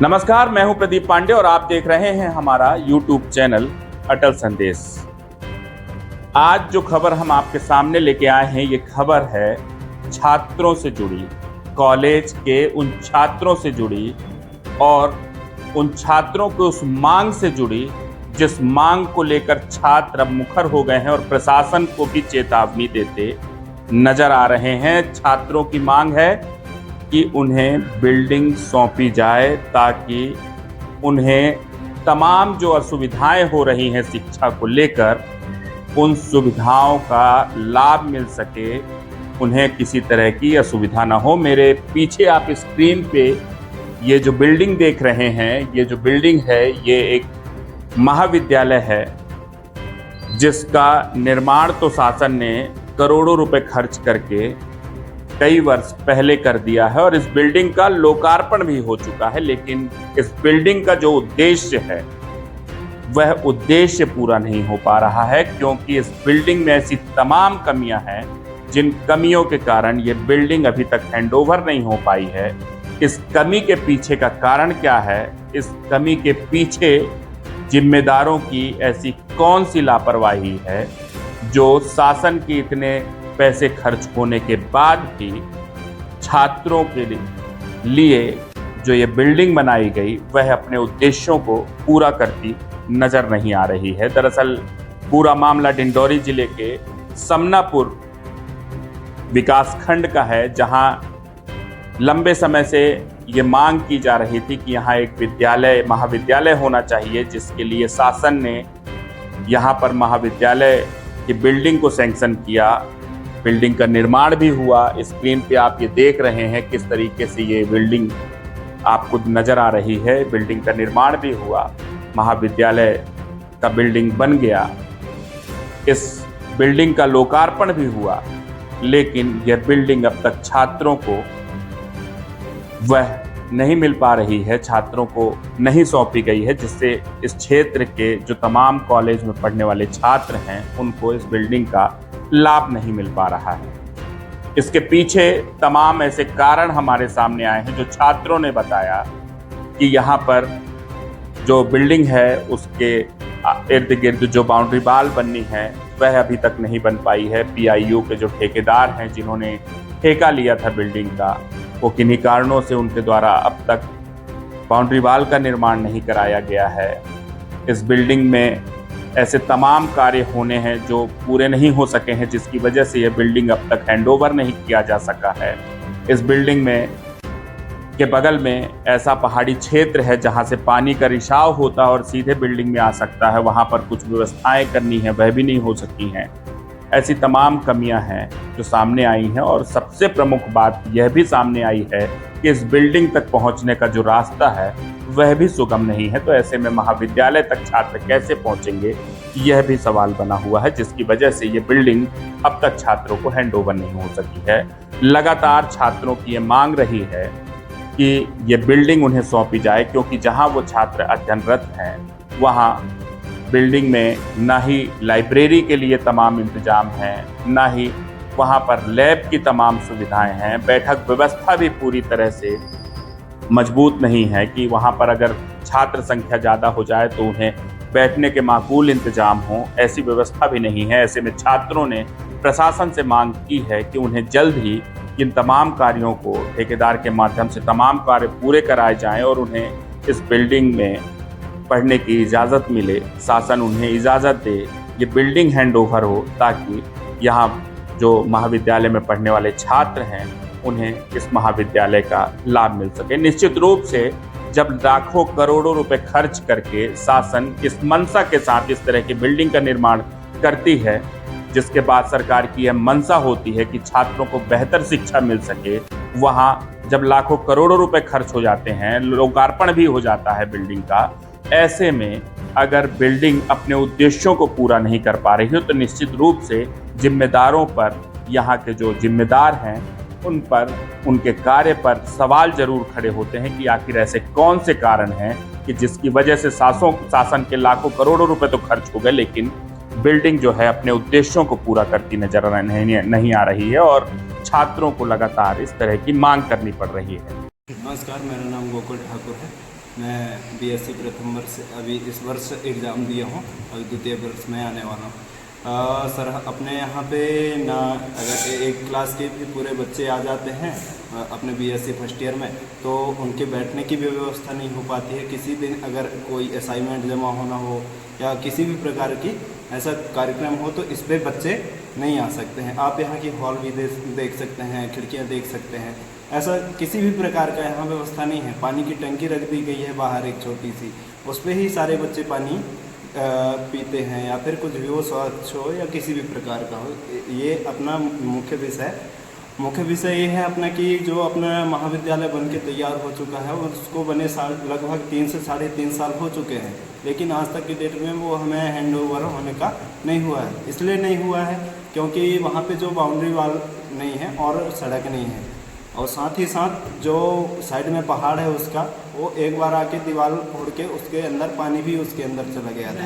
नमस्कार, मैं हूं प्रदीप पांडे और आप देख रहे हैं हमारा YouTube चैनल अटल संदेश। आज जो खबर हम आपके सामने लेके आए हैं, ये खबर है छात्रों से जुड़ी, कॉलेज के उन छात्रों से जुड़ी और उन छात्रों को उस मांग से जुड़ी जिस मांग को लेकर छात्र अब मुखर हो गए हैं और प्रशासन को भी चेतावनी देते नजर आ रहे हैं। छात्रों की मांग है कि उन्हें बिल्डिंग सौंपी जाए ताकि उन्हें तमाम जो असुविधाएं हो रही हैं शिक्षा को लेकर, उन सुविधाओं का लाभ मिल सके, उन्हें किसी तरह की असुविधा ना हो। मेरे पीछे आप स्क्रीन पे ये जो बिल्डिंग देख रहे हैं, ये जो बिल्डिंग है, ये एक महाविद्यालय है जिसका निर्माण तो शासन ने करोड़ों रुपए खर्च करके कई वर्ष पहले कर दिया है और इस बिल्डिंग का लोकार्पण भी हो चुका है। लेकिन इस बिल्डिंग का जो उद्देश्य है वह उद्देश्य पूरा नहीं हो पा रहा है, क्योंकि इस बिल्डिंग में ऐसी तमाम कमियां हैं जिन कमियों के कारण ये बिल्डिंग अभी तक हैंडओवर नहीं हो पाई है। इस कमी के पीछे का कारण क्या है? इस कमी के पीछे जिम्मेदारों की ऐसी कौन सी लापरवाही है जो शासन की इतने पैसे खर्च होने के बाद भी छात्रों के लिए जो ये बिल्डिंग बनाई गई वह अपने उद्देश्यों को पूरा करती नजर नहीं आ रही है। दरअसल पूरा मामला डिंडौरी जिले के समनापुर विकासखंड का है, जहां लंबे समय से ये मांग की जा रही थी कि यहाँ एक महाविद्यालय होना चाहिए, जिसके लिए शासन ने यहाँ पर महाविद्यालय की बिल्डिंग को सैंक्शन किया। बिल्डिंग का निर्माण भी हुआ। स्क्रीन पे आप ये देख रहे हैं किस तरीके से ये बिल्डिंग आपको नजर आ रही है। बिल्डिंग का निर्माण भी हुआ, महाविद्यालय का बिल्डिंग बन गया, इस बिल्डिंग का लोकार्पण भी हुआ, लेकिन यह बिल्डिंग अब तक छात्रों को वह नहीं मिल पा रही है, छात्रों को नहीं सौंपी गई है, जिससे इस क्षेत्र के जो तमाम कॉलेज में पढ़ने वाले छात्र हैं उनको इस बिल्डिंग का लाभ नहीं मिल पा रहा है। इसके पीछे तमाम ऐसे कारण हमारे सामने आए हैं जो छात्रों ने बताया कि यहाँ पर जो बिल्डिंग है उसके इर्द गिर्द जो बाउंड्री वॉल बननी है वह अभी तक नहीं बन पाई है। PIU के जो ठेकेदार हैं जिन्होंने ठेका लिया था बिल्डिंग का, वो किन्हीं कारणों से उनके द्वारा अब तक बाउंड्री वॉल का निर्माण नहीं कराया गया है। इस बिल्डिंग में ऐसे तमाम कार्य होने हैं जो पूरे नहीं हो सके हैं, जिसकी वजह से यह बिल्डिंग अब तक हैंडओवर नहीं किया जा सका है। इस बिल्डिंग में के बगल में ऐसा पहाड़ी क्षेत्र है जहां से पानी का रिसाव होता है और सीधे बिल्डिंग में आ सकता है। वहां पर कुछ व्यवस्थाएं करनी है, वह भी नहीं हो सकी हैं। ऐसी तमाम कमियां हैं जो सामने आई हैं और सबसे प्रमुख बात यह भी सामने आई है कि इस बिल्डिंग तक पहुंचने का जो रास्ता है वह भी सुगम नहीं है। तो ऐसे में महाविद्यालय तक छात्र कैसे पहुंचेंगे, यह भी सवाल बना हुआ है, जिसकी वजह से ये बिल्डिंग अब तक छात्रों को हैंडओवर नहीं हो सकी है। लगातार छात्रों की ये मांग रही है कि ये बिल्डिंग उन्हें सौंपी जाए, क्योंकि जहां वो छात्र अध्ययनरत हैं वहां बिल्डिंग में ना ही लाइब्रेरी के लिए तमाम इंतजाम हैं, ना ही वहाँ पर लैब की तमाम सुविधाएं हैं। बैठक व्यवस्था भी पूरी तरह से मजबूत नहीं है कि वहाँ पर अगर छात्र संख्या ज़्यादा हो जाए तो उन्हें बैठने के माकूल इंतजाम हो, ऐसी व्यवस्था भी नहीं है। ऐसे में छात्रों ने प्रशासन से मांग की है कि उन्हें जल्द ही इन तमाम कार्यों को ठेकेदार के माध्यम से तमाम कार्य पूरे कराए जाएं और उन्हें इस बिल्डिंग में पढ़ने की इजाज़त मिले, शासन उन्हें इजाज़त दे, ये बिल्डिंग हैंडओवर हो, ताकि यहाँ जो महाविद्यालय में पढ़ने वाले छात्र हैं उन्हें इस महाविद्यालय का लाभ मिल सके। निश्चित रूप से जब लाखों करोड़ों रुपए खर्च करके शासन इस मंशा के साथ इस तरह की बिल्डिंग का निर्माण करती है, जिसके बाद सरकार की यह मंशा होती है कि छात्रों को बेहतर शिक्षा मिल सके, वहाँ जब लाखों करोड़ों रुपए खर्च हो जाते हैं, लोकार्पण भी हो जाता है बिल्डिंग का, ऐसे में अगर बिल्डिंग अपने उद्देश्यों को पूरा नहीं कर पा रही हो तो निश्चित रूप से जिम्मेदारों पर, यहाँ के जो जिम्मेदार हैं उन पर, उनके कार्य पर सवाल जरूर खड़े होते हैं कि आखिर ऐसे कौन से कारण हैं कि जिसकी वजह से शासन के लाखों करोड़ों रुपए तो खर्च हो गए, लेकिन बिल्डिंग जो है अपने उद्देश्यों को पूरा करती नजर नहीं आ रही है और छात्रों को लगातार इस तरह की मांग करनी पड़ रही है। नमस्कार, मेरा नाम गोकुल ठाकुर है। मैं बीएससी प्रथम वर्ष अभी इस वर्ष एग्ज़ाम दिया हूँ, अभी द्वितीय वर्ष में आने वाला हूँ। सर अपने यहाँ पे ना अगर एक क्लास के भी पूरे बच्चे आ जाते हैं अपने बीएससी फर्स्ट ईयर में, तो उनके बैठने की भी व्यवस्था नहीं हो पाती है। किसी दिन अगर कोई असाइनमेंट जमा होना हो या किसी भी प्रकार की ऐसा कार्यक्रम हो तो इस पे बच्चे नहीं आ सकते हैं। आप यहाँ की हॉल भी देख सकते हैं, खिड़कियाँ देख सकते हैं, ऐसा किसी भी प्रकार का यहाँ व्यवस्था नहीं है। पानी की टंकी रख दी गई है बाहर एक छोटी सी, उस पर ही सारे बच्चे पानी पीते हैं या फिर कुछ भी हो, स्वच्छ हो या किसी भी प्रकार का हो। ये अपना मुख्य विषय ये है अपना कि जो अपना महाविद्यालय बन के तैयार हो चुका है उसको बने साल लगभग 3 से 3.5 साल हो चुके हैं, लेकिन आज तक की डेट में वो हमें हैंड ओवर होने का नहीं हुआ है। इसलिए नहीं हुआ है क्योंकि वहाँ पे जो बाउंड्री वाल नहीं है और सड़क नहीं है, और साथ ही साथ जो साइड में पहाड़ है उसका वो एक बार आके दीवार फोड़ के उसके अंदर पानी भी उसके अंदर चला गया था।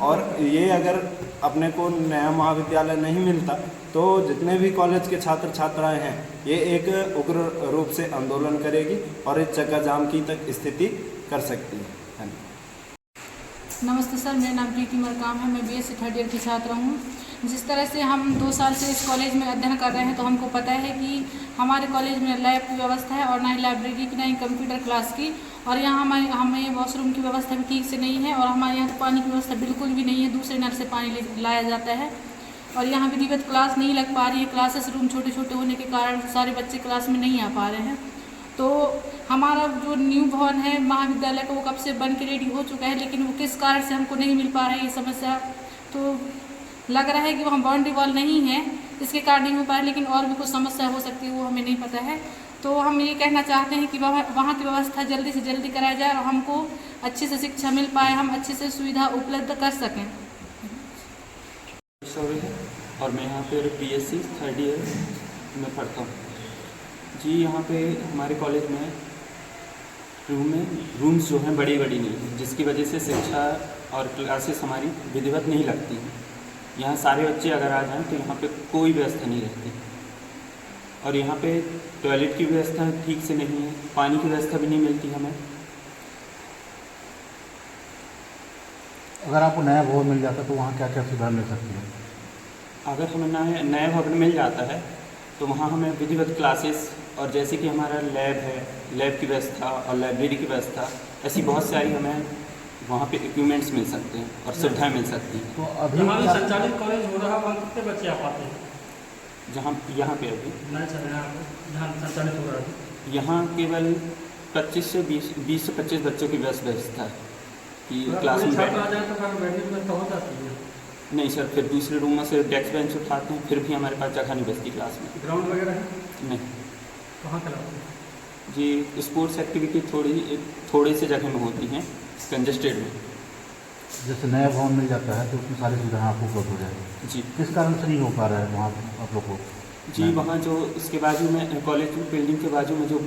और ये अगर अपने को नया महाविद्यालय नहीं मिलता तो जितने भी कॉलेज के छात्र छात्राएं हैं ये एक उग्र रूप से आंदोलन करेगी और इस चक्का जाम की तक स्थिति कर सकती है। नमस्ते सर, मेरा नाम प्रीति मरकाम है। मैं बीएससी थर्ड ईयर की छात्र हूँ। जिस तरह से हम 2 साल से इस कॉलेज में अध्ययन कर रहे हैं तो हमको पता है कि हमारे कॉलेज में लैब की व्यवस्था है और ना ही लाइब्रेरी की, ना ही कंप्यूटर क्लास की, और यहाँ हमें वॉशरूम की व्यवस्था भी ठीक से नहीं है, और हमारे यहाँ तो पानी की व्यवस्था बिल्कुल भी नहीं है। दूसरे नल से पानी लाया जाता है और यहाँ विधिवत क्लास नहीं लग पा रही है। क्लासेस रूम छोटे छोटे होने के कारण सारे बच्चे क्लास में नहीं आ पा रहे हैं। तो हमारा जो न्यू भवन है महाविद्यालय का वो कब से बन के रेडी हो चुका है, लेकिन वो किस कारण से हमको नहीं मिल पा रहा है ये समस्या। तो लग रहा है कि वहाँ बाउंड्री वॉल नहीं है, इसके कारण नहीं हो पा रहा है, लेकिन और भी कुछ समस्या हो सकती है वो हमें नहीं पता है। तो हम ये कहना चाहते हैं कि वहाँ की व्यवस्था जल्दी से जल्दी कराया जाए और हमको अच्छे से शिक्षा मिल पाए, हम अच्छे से सुविधा उपलब्ध कर सकें। और मैं यहाँ पे बीएससी थर्ड ईयर में पढ़ता हूँ जी। यहाँ पे हमारे कॉलेज में रूम्स जो हैं बड़ी नहीं है, जिसकी वजह से शिक्षा और क्लासेस हमारी विधिवत नहीं लगती। यहाँ सारे बच्चे अगर आ जाएँ तो यहाँ पे कोई व्यवस्था नहीं रहती, और यहाँ पे टॉयलेट की व्यवस्था ठीक से नहीं है, पानी की व्यवस्था भी नहीं मिलती हमें। अगर आपको नया भवन मिल जाता तो वहाँ क्या क्या सुविधा मिल सकती है? अगर हमें नया भवन मिल जाता है तो वहाँ हमें विधिवत क्लासेस और जैसे कि हमारा लैब है, लैब की व्यवस्था और लाइब्रेरी की व्यवस्था, ऐसी बहुत सारी हमें वहाँ पे इक्विपमेंट्स मिल सकते हैं और सुविधाएँ मिल सकती हैं। तो अभी संचालित कॉलेज हो रहा है वहाँ कितने बच्चे आ पाते हैं? जहाँ यहाँ पे अभी जहाँ संचालित हो रहा है यहाँ केवल 25 से 20 बच्चों की व्यवस्था है कि क्लास में छात्र आ जाए तो फिर बैठने की व्यवस्था हो जाती है? नहीं सर, फिर दूसरे रूम में से डेस्क बेंच उठाते हैं, फिर भी हमारे पास जगह नहीं बचती क्लास में। ग्राउंड वगैरह है? नहीं। कहाँ कराते हैं जी, स्पोर्ट्स एक्टिविटी थोड़ी सी जगह में होती हैं, कंजेस्टेड में। जैसे नया भवन मिल जाता है तो उसमें सारी सुविधाएं आपको उपलब्ध हो जाएगी जी। किस कारण से नहीं हो पा रहा है वहाँ आप लोग को? जी, वहाँ जो इसके बाजू में कॉलेज बिल्डिंग के बाजू में जो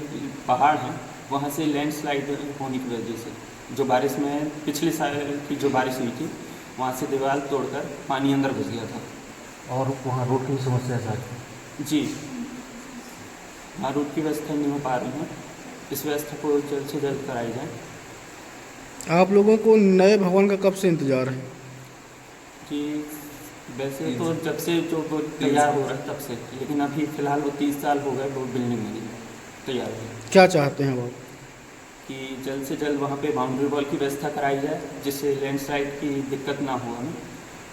पहाड़ हैं वहाँ से लैंडस्लाइड होने की वजह से, जो बारिश में पिछले साल की जो बारिश हुई थी वहाँ से दीवार तोड़कर पानी अंदर घुस गया था। और वहाँ रोड की भी समस्या है जी, वहाँ रोड की व्यवस्था नहीं हो पा रही है, इस व्यवस्था को जल्द से जल्द कराई जाए। आप लोगों को नए भवन का कब से इंतज़ार है? जी, वैसे तो जब से जो वो तैयार हो रहा है तब से, लेकिन अभी फ़िलहाल वो 30 साल हो गए वो बिल्डिंग नहीं तैयार हुई। क्या चाहते हैं वो? कि जल्द से जल्द वहाँ पे बाउंड्री वॉल की व्यवस्था कराई जाए जिससे लैंडस्लाइड की दिक्कत ना हो हमें,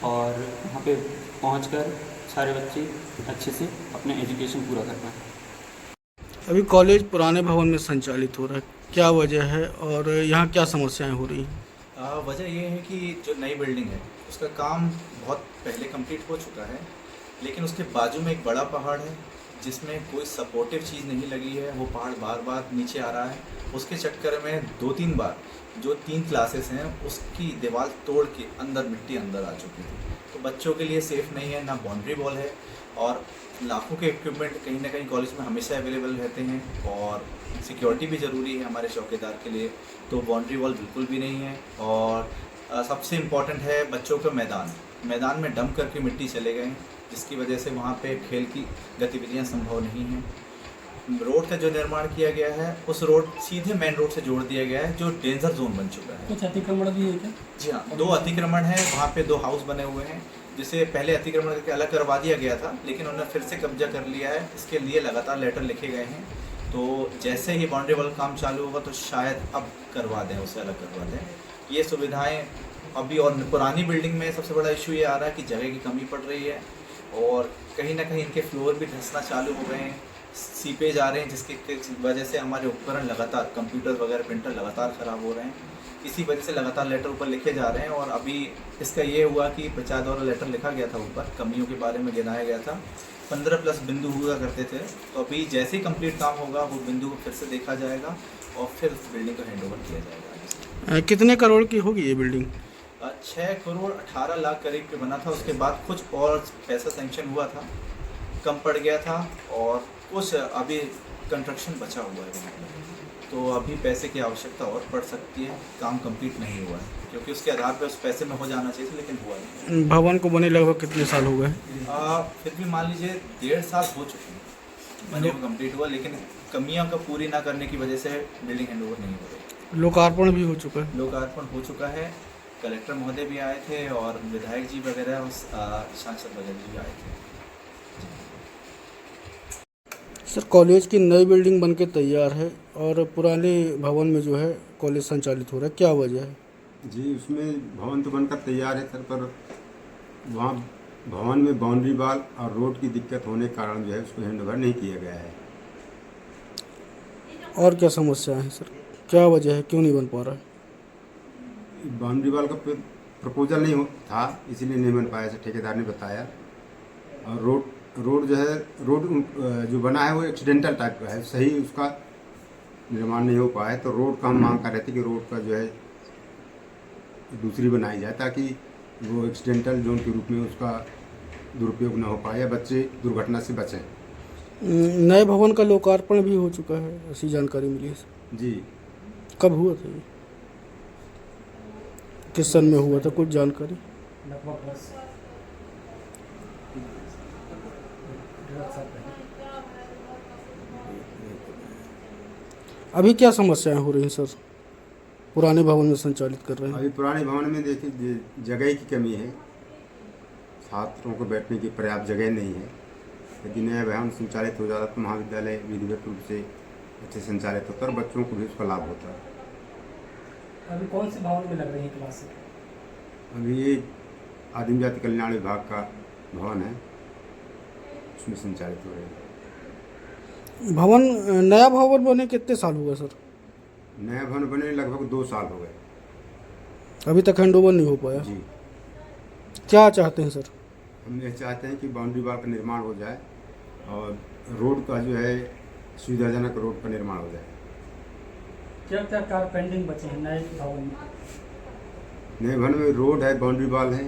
और वहाँ पे पहुँचकर सारे बच्चे अच्छे से अपने एजुकेशन पूरा कर पाएँ। अभी कॉलेज पुराने भवन में संचालित हो रहा है, क्या वजह है और यहाँ क्या समस्याएं हो रही हैं? वजह ये है कि जो नई बिल्डिंग है उसका काम बहुत पहले कंप्लीट हो चुका है, लेकिन उसके बाजू में एक बड़ा पहाड़ है जिसमें कोई सपोर्टिव चीज़ नहीं लगी है। वो पहाड़ बार बार नीचे आ रहा है, उसके चक्कर में 2-3 बार जो 3 क्लासेस हैं उसकी दीवार तोड़ के अंदर मिट्टी अंदर आ चुकी थी। तो बच्चों के लिए सेफ़ नहीं है, ना बाउंड्री वॉल है, और लाखों के इक्विपमेंट कहीं ना कहीं कॉलेज में हमेशा अवेलेबल रहते हैं, और सिक्योरिटी भी ज़रूरी है हमारे चौकीदार के लिए। तो बाउंड्री वॉल बिल्कुल भी नहीं है, और सबसे इम्पॉर्टेंट है बच्चों का मैदान में डंप करके मिट्टी चले गए, जिसकी वजह से वहाँ पे खेल की गतिविधियाँ संभव नहीं हैं। रोड का जो निर्माण किया गया है उस रोड सीधे मेन रोड से जोड़ दिया गया है, जो डेंजर जोन बन चुका है। कुछ अतिक्रमण भी है क्या? जी हाँ, 2 अतिक्रमण है, वहाँ पे 2 हाउस बने हुए हैं, जिसे पहले अतिक्रमण करके अलग करवा दिया गया था, लेकिन उन्होंने फिर से कब्जा कर लिया है। इसके लिए लगातार लेटर लिखे गए हैं, तो जैसे ही बाउंड्री वाल काम चालू होगा तो शायद अब करवा दें, उसे अलग करवा दें। ये सुविधाएं अभी, और पुरानी बिल्डिंग में सबसे बड़ा इशू ये आ रहा है कि जगह की कमी पड़ रही है, और कहीं ना कहीं इनके फ्लोर भी धंसना चालू हो गए हैं, सीपेज आ रहे हैं, जिसकी वजह से हमारे उपकरण लगातार, कंप्यूटर वगैरह प्रिंटर लगातार ख़राब हो रहे हैं। इसी वजह से लगातार लेटर ऊपर लिखे जा रहे हैं, और अभी इसका ये हुआ कि पंचायत द्वारा लेटर लिखा गया था, ऊपर कमियों के बारे में गिनाया गया था, 15+ बिंदु हुआ करते थे। तो अभी जैसे ही कंप्लीट काम होगा वो बिंदु को फिर से देखा जाएगा और फिर बिल्डिंग को हैंड ओवर किया जाएगा। कितने करोड़ की होगी ये बिल्डिंग? 6 करोड़ 18 लाख करीब पे बना था, उसके बाद कुछ और पैसा सेंक्शन हुआ था, कम पड़ गया था, और कुछ अभी कंस्ट्रक्शन बचा हुआ है वहाँ पर, तो अभी पैसे की आवश्यकता और पड़ सकती है। काम कंप्लीट नहीं हुआ है, क्योंकि उसके आधार पर उस पैसे में हो जाना चाहिए था, लेकिन हुआ नहीं। भवन को बने लगभग कितने साल हो गए? फिर भी मान लीजिए 1.5 साल हो चुके हैं बने को कंप्लीट हुआ, लेकिन कमियां का पूरी ना करने की वजह से बिल्डिंग हैंड ओवर नहीं हो रही। लोकार्पण भी हो चुका है? लोकार्पण हो चुका है, कलेक्टर महोदय भी आए थे, और विधायक जी वगैरह, सांसद वगैरह भी आए थे। सर, कॉलेज की नई बिल्डिंग बनके तैयार है और पुराने भवन में जो है कॉलेज संचालित हो रहा है, क्या वजह है? जी, उसमें भवन तो बनकर तैयार है सर, पर वहाँ भवन में बाउंड्री वाल और रोड की दिक्कत होने के कारण जो है उसको हैंड ओवर नहीं किया गया है। और क्या समस्याएं हैं सर, क्या वजह है, क्यों नहीं बन पा रहा है? बाउंड्री वाल का प्रपोजल नहीं था, इसीलिए नहीं बन पाया, ठेकेदार ने बताया। और रोड जो है, रोड जो बना है वो एक्सीडेंटल टाइप का है, सही उसका निर्माण नहीं हो पाया। तो रोड का हम मांग कर रहे थे कि रोड का जो है दूसरी बनाई जाए, ताकि वो एक्सीडेंटल जोन के रूप में उसका दुरुपयोग न हो पाए या बच्चे दुर्घटना से बचें। नए भवन का लोकार्पण भी हो चुका है, ऐसी जानकारी मिली है सर। जी, कब हुआ था ये, किस सन में हुआ था, कुछ जानकारी? लगभग 10 साल पहले। अभी क्या समस्याएं हो रही हैं सर, पुराने भवन में संचालित कर रहे हैं? अभी पुराने भवन में देखिए जगह की कमी है, छात्रों को बैठने की पर्याप्त जगह नहीं है। यदि नया भवन संचालित हो जाता तो महाविद्यालय विधिवत रूप से अच्छे संचालित होता और बच्चों को भी उसका लाभ होता। अभी कौन से भवन में लग रही है क्लासें? अभी ये आदिम जाति कल्याण विभाग का भवन है, उसमें संचालित हो रहे हैं। भवन, नया भवन बने कितने साल हुआ सर? नया भवन बने लगभग 2 साल हो गए। अभी तक हैंडओवर नहीं हो पाया? जी, क्या चाहते हैं सर? हम ये चाहते हैं कि बाउंड्री वाल का निर्माण हो जाए और रोड का जो है सुविधाजनक रोड का निर्माण हो जाए। क्या क्या कार्य पेंडिंग बचे हैं नए भवन में? नए भवन में रोड है, बाउंड्री वाल है,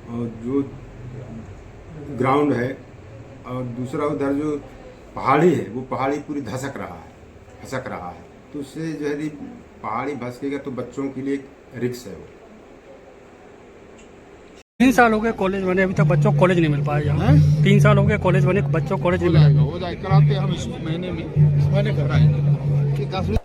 और जो ग्राउंड है, और दूसरा उधर जो पहाड़ी है वो पहाड़ी पूरी धसक रहा है, तो उससे जो है पहाड़ी धसकेगा तो बच्चों के लिए रिस्क है वो। 3 साल हो गए कॉलेज बने, अभी तक बच्चों को कॉलेज नहीं मिल पाया यहाँ। 3 साल हो गए कॉलेज बने, बच्चों को कॉलेज नहीं मिला। हो जाए कराते हम इस महीने में कराएंगे।